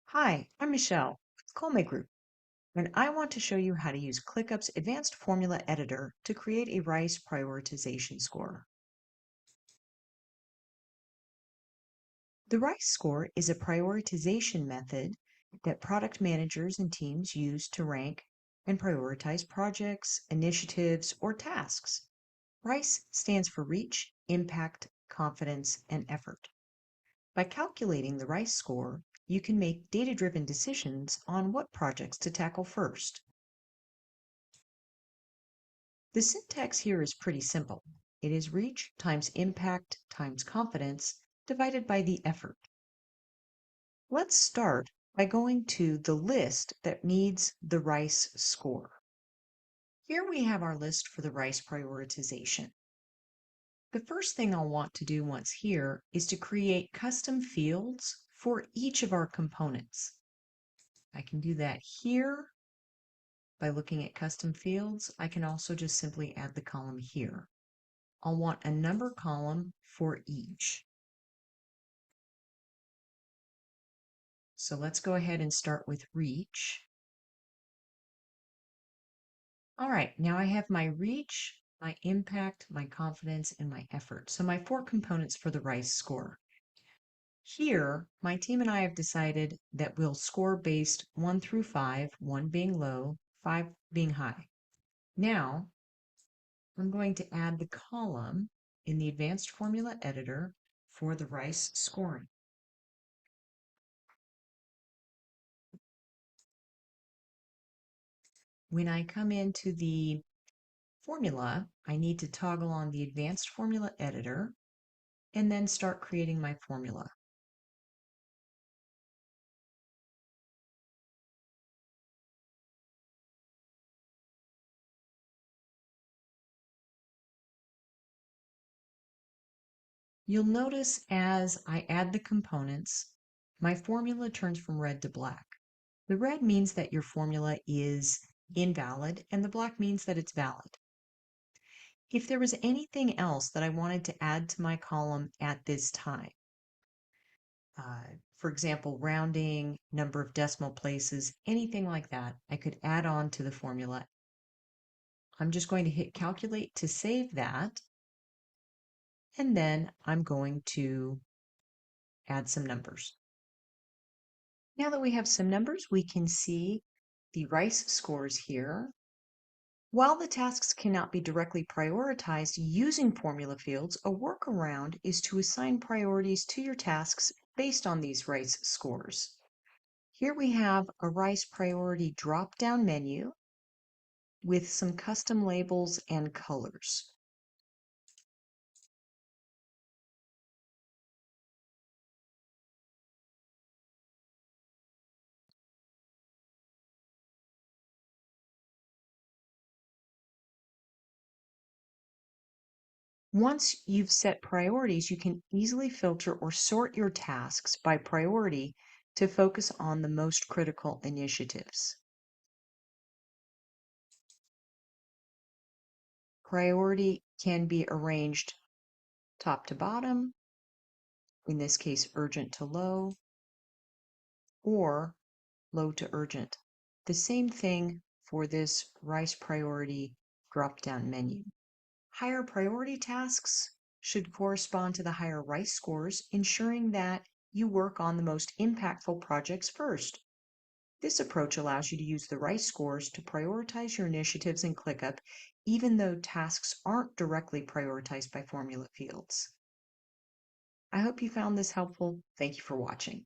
Hi, I'm Michelle with Colme Group, and I want to show you how to use ClickUp's advanced formula editor to create a rice prioritization score. The rice score is a prioritization method that product managers and teams use to rank and prioritize projects, initiatives, or tasks. RICE stands for reach, impact, confidence, and effort. By calculating the RICE score, you can make data-driven decisions on what projects to tackle first. The syntax here is pretty simple. It is reach times impact times confidence divided by the effort. Let's start by going to the list that needs the RICE score. Here we have our list for the RICE prioritization. The first thing I'll want to do once here is to create custom fields for each of our components. I can do that here by looking at custom fields. I can also just simply add the column here. I'll want a number column for each. So let's go ahead and start with reach. All right, now I have my reach, my impact, my confidence, and my effort. So my 4 components for the RICE score. Here, my team and I have decided that we'll score based 1 through 5, 1 being low, 5 being high. Now, I'm going to add the column in the advanced formula editor for the RICE scoring. When I come into the formula, I need to toggle on the advanced formula editor and then start creating my formula. You'll notice as I add the components, my formula turns from red to black. The red means that your formula is invalid, and the black means that it's valid. If there was anything else that I wanted to add to my column at this time, for example, rounding, number of decimal places, anything like that, I could add on to the formula. I'm just going to hit calculate to save that, and then I'm going to add some numbers. Now that we have some numbers, we can see the RICE scores here. While the tasks cannot be directly prioritized using formula fields, a workaround is to assign priorities to your tasks based on these RICE scores. Here we have a RICE priority drop-down menu with some custom labels and colors. Once you've set priorities, you can easily filter or sort your tasks by priority to focus on the most critical initiatives. Priority can be arranged top to bottom, in this case urgent to low, or low to urgent. The same thing for this RICE priority drop-down menu. Higher priority tasks should correspond to the higher RICE scores, ensuring that you work on the most impactful projects first. This approach allows you to use the RICE scores to prioritize your initiatives in ClickUp, even though tasks aren't directly prioritized by formula fields. I hope you found this helpful. Thank you for watching.